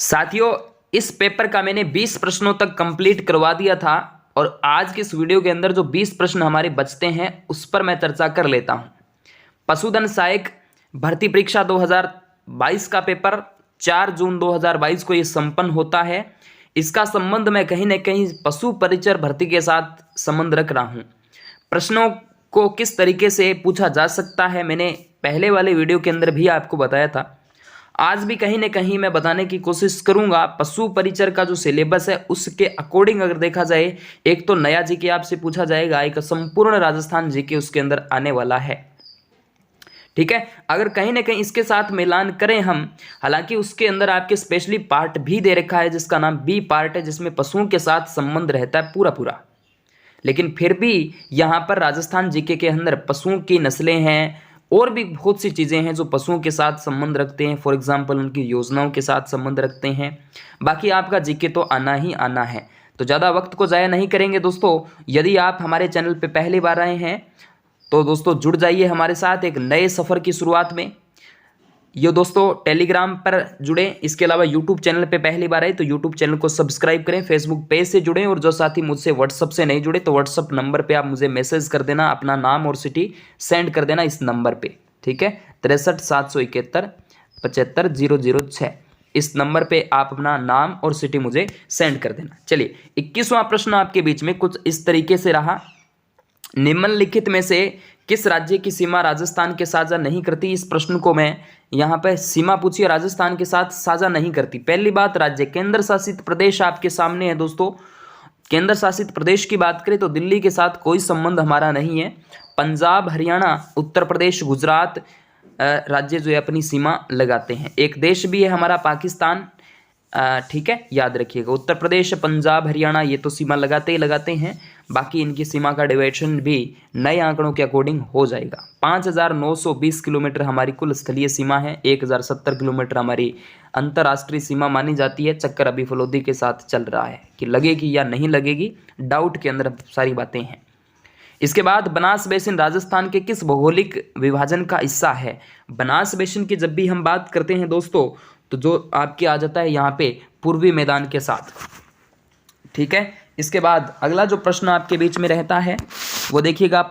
साथियों, इस पेपर का मैंने 20 प्रश्नों तक कंप्लीट करवा दिया था और आज के इस वीडियो के अंदर जो 20 प्रश्न हमारे बचते हैं उस पर मैं चर्चा कर लेता हूं। पशुधन सहायक भर्ती परीक्षा 2022 का पेपर 4 जून 2022 को ये संपन्न होता है। इसका संबंध मैं कहीं ना कहीं पशु परिचर भर्ती के साथ संबंध रख रहा हूँ। प्रश्नों को किस तरीके से पूछा जा सकता है मैंने पहले वाले वीडियो के अंदर भी आपको बताया था। आज भी कहीं ना कहीं मैं बताने की कोशिश करूंगा। पशु परिचर का जो सिलेबस है उसके अकॉर्डिंग अगर देखा जाए, एक तो नया जीके आपसे पूछा जाएगा, एक संपूर्ण राजस्थान जीके उसके अंदर आने वाला है। ठीक है, अगर कहीं ना कहीं इसके साथ मिलान करें हम, हालांकि उसके अंदर आपके स्पेशली पार्ट भी दे रखा है जिसका नाम बी पार्ट है, जिसमें पशुओं के साथ संबंध रहता है पूरा पूरा। लेकिन फिर भी यहाँ पर राजस्थान जीके के अंदर पशुओं की नस्लें हैं और भी बहुत सी चीज़ें हैं जो पशुओं के साथ संबंध रखते हैं। फॉर एग्जांपल उनकी योजनाओं के साथ संबंध रखते हैं। बाकी आपका जीके तो आना ही आना है, तो ज़्यादा वक्त को ज़ाया नहीं करेंगे दोस्तों। यदि आप हमारे चैनल पे पहली बार आए हैं तो दोस्तों जुड़ जाइए हमारे साथ एक नए सफ़र की शुरुआत में। ये दोस्तों टेलीग्राम पर जुड़े, इसके अलावा यूट्यूब चैनल पे पहली बार आए तो यूट्यूब चैनल को सब्सक्राइब करें, फेसबुक पेज से जुड़ें, और जो साथी मुझसे व्हाट्सअप से नहीं जुड़े तो व्हाट्सअप नंबर पे आप मुझे मैसेज कर देना, अपना नाम और सिटी सेंड कर देना इस नंबर पे। ठीक है, 63 771 75 006 इस नंबर पे आप अपना नाम और सिटी मुझे सेंड कर देना। चलिए, 21वां प्रश्न आपके बीच में कुछ इस तरीके से रहा। निम्नलिखित में से किस राज्य की सीमा राजस्थान के साझा नहीं करती? इस प्रश्न को मैं यहाँ पे सीमा पूछी, राजस्थान के साथ साझा नहीं करती। पहली बात, राज्य केंद्र शासित प्रदेश आपके सामने है दोस्तों। केंद्र शासित प्रदेश की बात करें तो दिल्ली के साथ कोई संबंध हमारा नहीं है। पंजाब, हरियाणा, उत्तर प्रदेश, गुजरात राज्य जो है अपनी सीमा लगाते हैं। एक देश भी है हमारा पाकिस्तान, ठीक है, याद रखिएगा। उत्तर प्रदेश, पंजाब, हरियाणा ये तो सीमा लगाते ही लगाते हैं। बाकी इनकी सीमा का डिवाइडेशन भी नए आंकड़ों के अकॉर्डिंग हो जाएगा। 5920 किलोमीटर हमारी कुल स्थलीय सीमा है। 1070 किलोमीटर हमारी अंतर्राष्ट्रीय सीमा मानी जाती है। चक्कर अभी फलोदी के साथ चल रहा है कि लगेगी या नहीं लगेगी, डाउट के अंदर सारी बातें हैं। इसके बाद, बनास बेसिन राजस्थान के किस भौगोलिक विभाजन का हिस्सा है? बनास बेसिन की जब भी हम बात करते हैं दोस्तों तो जो आपके आ जाता है यहाँ पे पूर्वी मैदान के साथ। ठीक है, इसके बाद अगला जो प्रश्न आपके बीच में रहता है वो देखिएगा,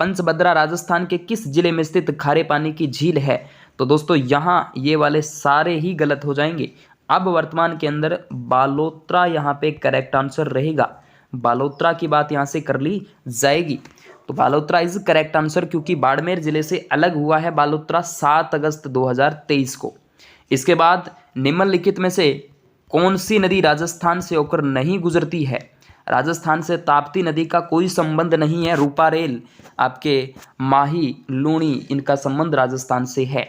पंचभद्रा राजस्थान के किस जिले में स्थित खारे पानी की झील है? तो दोस्तों यहाँ ये वाले सारे ही गलत हो जाएंगे। अब वर्तमान के अंदर बालोतरा यहाँ पे करेक्ट आंसर रहेगा। बालोतरा की बात यहाँ से कर ली जाएगी, तो बालोतरा इज करेक्ट आंसर, क्योंकि बाड़मेर जिले से अलग हुआ है बालोतरा 7 अगस्त 2023 को। इसके बाद, निम्नलिखित में से कौन सी नदी राजस्थान से होकर नहीं गुजरती है? राजस्थान से ताप्ती नदी का कोई संबंध नहीं है। रूपारेल, आपके माही, लूणी, इनका संबंध राजस्थान से है।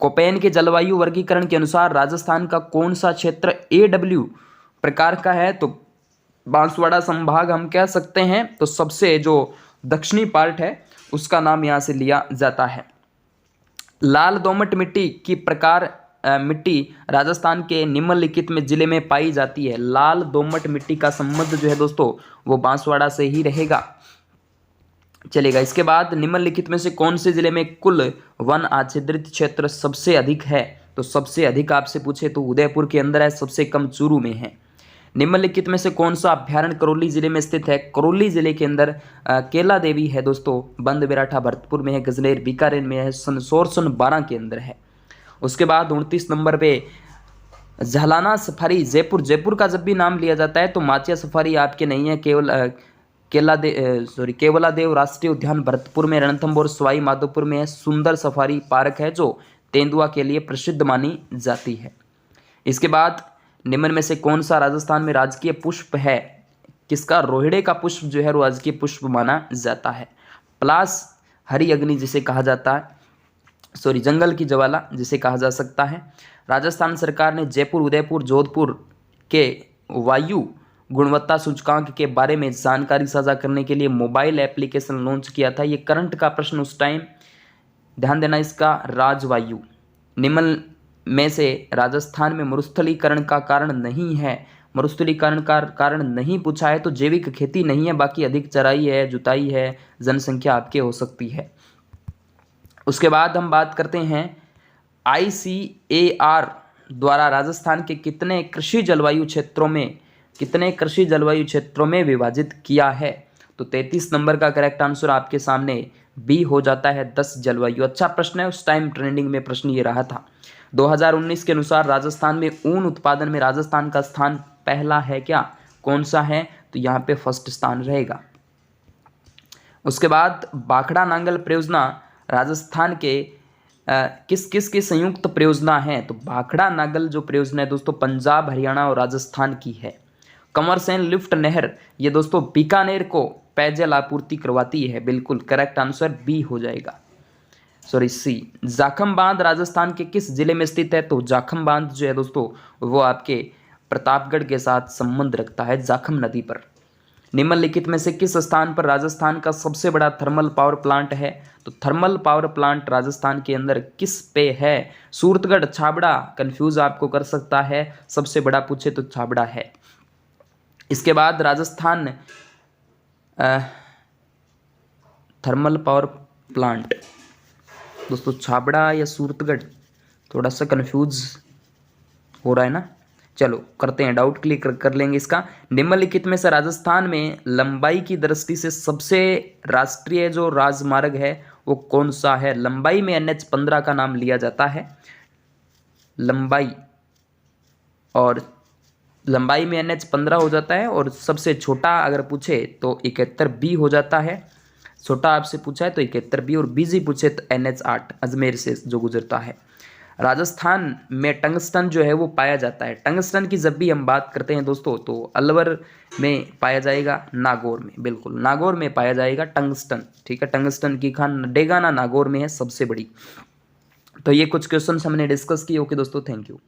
कोपेन के जलवायु वर्गीकरण के अनुसार राजस्थान का कौन सा क्षेत्र AW प्रकार का है? तो बांसवाड़ा संभाग हम कह सकते हैं। तो सबसे जो दक्षिणी पार्ट है उसका नाम यहाँ से लिया जाता है। लाल दोमट मिट्टी की प्रकार मिट्टी राजस्थान के निम्नलिखित में जिले में पाई जाती है। लाल दोमट मिट्टी का संबंध जो है दोस्तों वो बांसवाड़ा से ही रहेगा, चलेगा। इसके बाद, निम्नलिखित में से कौन से जिले में कुल वन आच्छादित क्षेत्र सबसे अधिक है? तो सबसे अधिक आपसे पूछे तो उदयपुर के अंदर है, सबसे कम चूरू में है। निम्नलिखित में से कौन सा अभ्यारण्य करौली जिले में स्थित है? करौली जिले के अंदर केला देवी है दोस्तों, बंद बेराठा भरतपुर में है, गजलेर बीकानेर में है, सोरसन 12 के अंदर है। उसके बाद 29 नंबर पे झालाना सफारी जयपुर का जब भी नाम लिया जाता है तो माचिया सफारी आपके नहीं है, केवलादेव राष्ट्रीय उद्यान भरतपुर में, रणथंभौर सवाई माधोपुर में है। सुंदर सफारी पार्क है जो तेंदुआ के लिए प्रसिद्ध मानी जाती है। इसके बाद, निम्न में से कौन सा राजस्थान में राजकीय पुष्प है? किसका? रोहिड़े का पुष्प जो है राजकीय पुष्प माना जाता है। प्लास हरी अग्नि जिसे कहा जाता है, जंगल की ज्वाला जिसे कहा जा सकता है। राजस्थान सरकार ने जयपुर, उदयपुर, जोधपुर के वायु गुणवत्ता सूचकांक के बारे में जानकारी साझा करने के लिए मोबाइल एप्लीकेशन लॉन्च किया था। ये करंट का प्रश्न उस टाइम, ध्यान देना इसका। राजवायु निम्न में से राजस्थान में मरुस्थलीकरण का कारण नहीं है। मरुस्थलीकरण का कारण नहीं पूछा है तो जैविक खेती नहीं है, बाकी अधिक चराई है, जुताई है, जनसंख्या आपके हो सकती है। उसके बाद हम बात करते हैं ICAR द्वारा राजस्थान के कितने कृषि जलवायु क्षेत्रों में विभाजित किया है? तो 33 नंबर का करेक्ट आंसर आपके सामने बी हो जाता है, 10 जलवायु। अच्छा प्रश्न है, उस टाइम ट्रेंडिंग में प्रश्न ये रहा था। 2019 के अनुसार राजस्थान में ऊन उत्पादन में राजस्थान का स्थान पहला है क्या? कौन सा है? तो यहाँ पे फर्स्ट स्थान रहेगा। उसके बाद भाखड़ा नांगल परियोजना राजस्थान के किस किस की संयुक्त परियोजना है? तो भाखड़ा नांगल जो परियोजना है दोस्तों पंजाब, हरियाणा और राजस्थान की है। कंवरसेन लिफ्ट नहर ये दोस्तों बीकानेर को पेयजल आपूर्ति करवाती है। बिल्कुल करेक्ट आंसर बी हो जाएगा, सॉरी सी। जाखम बांध राजस्थान के किस जिले में स्थित है? तो जाखम बांध जो है दोस्तों वो आपके प्रतापगढ़ के साथ संबंध रखता है, जाखम नदी पर। निम्नलिखित में से किस स्थान पर राजस्थान का सबसे बड़ा थर्मल पावर प्लांट है? तो थर्मल पावर प्लांट राजस्थान के अंदर किस पे है? सूरतगढ़, छाबड़ा, कंफ्यूज आपको कर सकता है, सबसे बड़ा पूछे तो छाबड़ा है। इसके बाद राजस्थान थर्मल पावर प्लांट दोस्तों छाबड़ा या सूरतगढ़, थोड़ा सा कंफ्यूज हो रहा है ना। चलो करते हैं, डाउट क्लियर कर लेंगे इसका। निम्नलिखित में से राजस्थान में लंबाई की दृष्टि से सबसे राष्ट्रीय जो राजमार्ग है वो कौन सा है? लंबाई में NH-15 का नाम लिया जाता है। लंबाई में NH-15 हो जाता है, और सबसे छोटा अगर पूछे तो 71B हो जाता है। छोटा आपसे पूछा है तो 71B, और बीजी पूछे तो NH-8 अजमेर से जो गुजरता है। राजस्थान में टंगस्टन जो है वो पाया जाता है। टंगस्टन की जब भी हम बात करते हैं दोस्तों तो अलवर में पाया जाएगा, नागौर में, बिल्कुल नागौर में पाया जाएगा टंगस्टन। ठीक है, टंगस्टन की खान डेगाना नागौर में है सबसे बड़ी। तो ये कुछ क्वेश्चन हमने डिस्कस किए। ओके दोस्तों, थैंक यू।